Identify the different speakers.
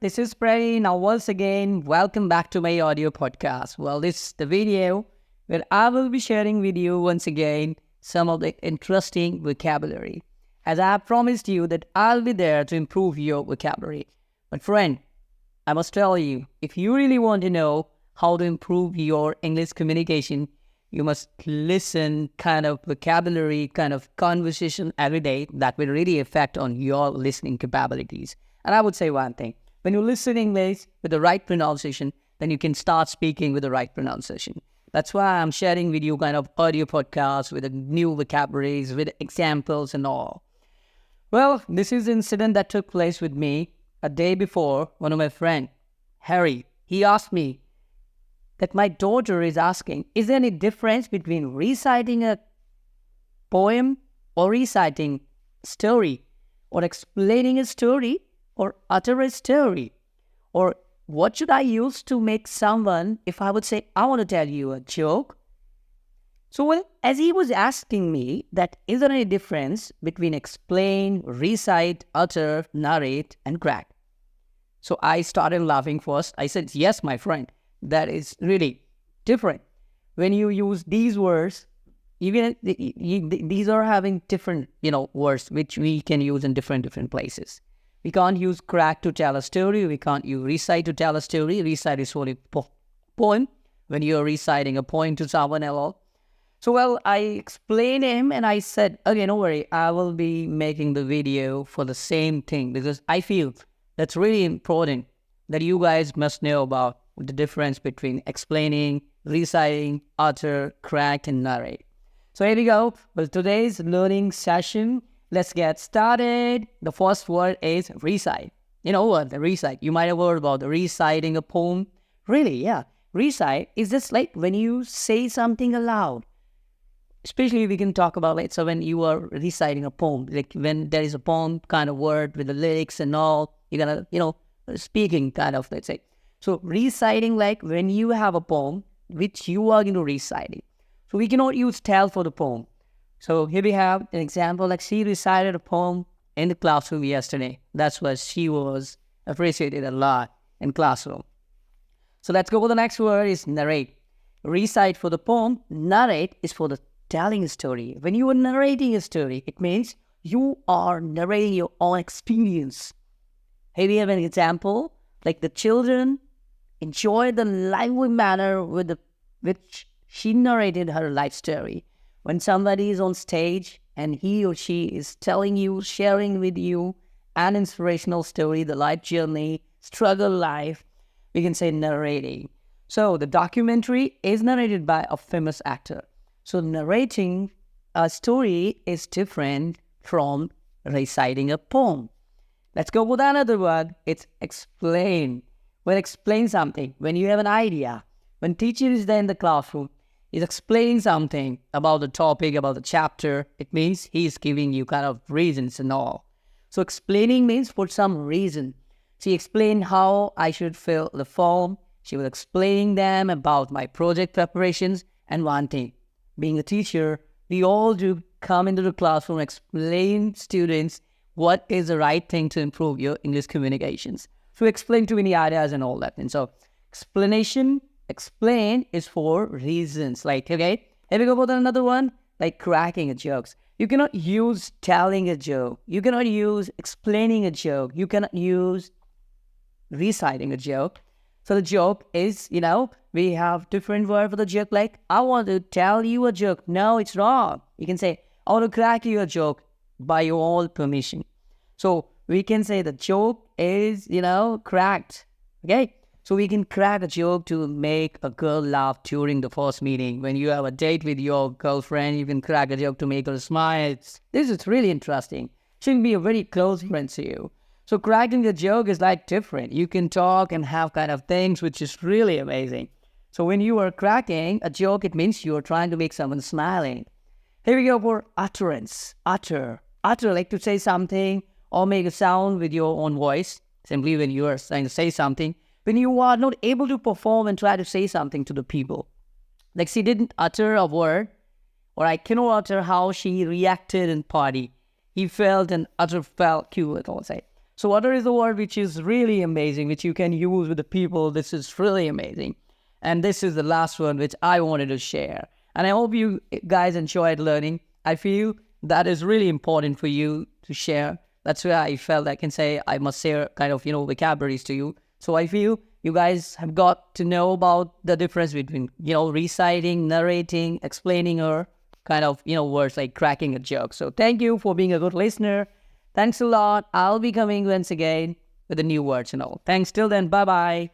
Speaker 1: this is Pray. Now, once again, welcome back to my audio podcast. Well, this is the video where I will be sharing with you once again some of the interesting vocabulary. As I have promised you that I'll be there to improve your vocabulary. But friend, I must tell you, if you really want to know how to improve your English communication, you must listen kind of vocabulary, kind of conversation every day that will really affect on your listening capabilities. And I would say one thing, when you listen English with the right pronunciation, then you can start speaking with the right pronunciation. That's why I'm sharing with you kind of audio podcasts with new vocabularies, with examples and all. Well, this is an incident that took place with me a day before. One of my friends, Harry, he asked me that my daughter is asking, is there any difference between reciting a poem or reciting story or explaining a story or utter a story? Or what should I use to make someone, if I would say, I want to tell you a joke? So as he was asking me that is there any difference between explain, recite, utter, narrate, and crack? So I started laughing first. I said, yes, my friend, that is really different. When you use these words, even these are having different, words which we can use in different places. We can't use crack to tell a story. We can't use recite to tell a story. Recite is only poem when you're reciting a poem to someone else. So, I explained him and I said, okay, no worry, I will be making the video for the same thing because I feel that's really important that you guys must know about the difference between explaining, reciting, utter, crack, and narrate. So here we go. Well, today's learning session, let's get started. The first word is recite. You know what, the recite. You might have heard about the reciting a poem. Really, yeah. Recite is just like when you say something aloud. Especially we can talk about so when you are reciting a poem, like when there is a poem kind of word with the lyrics and all, you're gonna, speaking kind of, let's say. So reciting like when you have a poem which you are going to reciting. So we cannot use tell for the poem. So here we have an example, like she recited a poem in the classroom yesterday. That's what she was appreciated a lot in classroom. So let's go with the next word is narrate. Recite for the poem, narrate is for the telling a story. When you are narrating a story, it means you are narrating your own experience. Here we have an example, like the children enjoy the lively manner with which she narrated her life story. When somebody is on stage and he or she is telling you, sharing with you an inspirational story, the life journey, struggle life, we can say narrating. So the documentary is narrated by a famous actor. So narrating a story is different from reciting a poem. Let's go with another word. It's explain. When explain something, when you have an idea, when teacher is there in the classroom, he's explaining something about the topic, about the chapter, it means he's giving you kind of reasons and all. So explaining means for some reason. She explained how I should fill the form. She was explaining them about my project preparations. And one thing, being a teacher, we all do come into the classroom, explain students what is the right thing to improve your English communications. So explain too many ideas and all that. And so explanation, explain is for reasons. Like, okay, here we go with another one, like cracking a jokes. You cannot use telling a joke. You cannot use explaining a joke. You cannot use reciting a joke. So the joke is, we have different word for the joke. Like, I want to tell you a joke. No, it's wrong. You can say, I want to crack you a joke by your own permission. So we can say the joke is, cracked. Okay? So we can crack a joke to make a girl laugh during the first meeting. When you have a date with your girlfriend, you can crack a joke to make her smile. This is really interesting. She can be a very close friend to you. So cracking the joke is like different. You can talk and have kind of things which is really amazing. So when you are cracking a joke, it means you are trying to make someone smiling. Here we go for utterance. Utter, like to say something or make a sound with your own voice. Simply when you are trying to say something. When you are not able to perform and try to say something to the people. Like she didn't utter a word, or I cannot utter how she reacted in party. He felt and utter felt cute, I'll say. So utter is a word which is really amazing, which you can use with the people. This is really amazing. And this is the last one which I wanted to share. And I hope you guys enjoyed learning. I feel that is really important for you to share. That's why I felt I can say I must share kind of, vocabularies to you. So I feel you guys have got to know about the difference between, reciting, narrating, explaining, or kind of, words like cracking a joke. So thank you for being a good listener. Thanks a lot. I'll be coming once again with the new words and all. Thanks. Till then, bye-bye.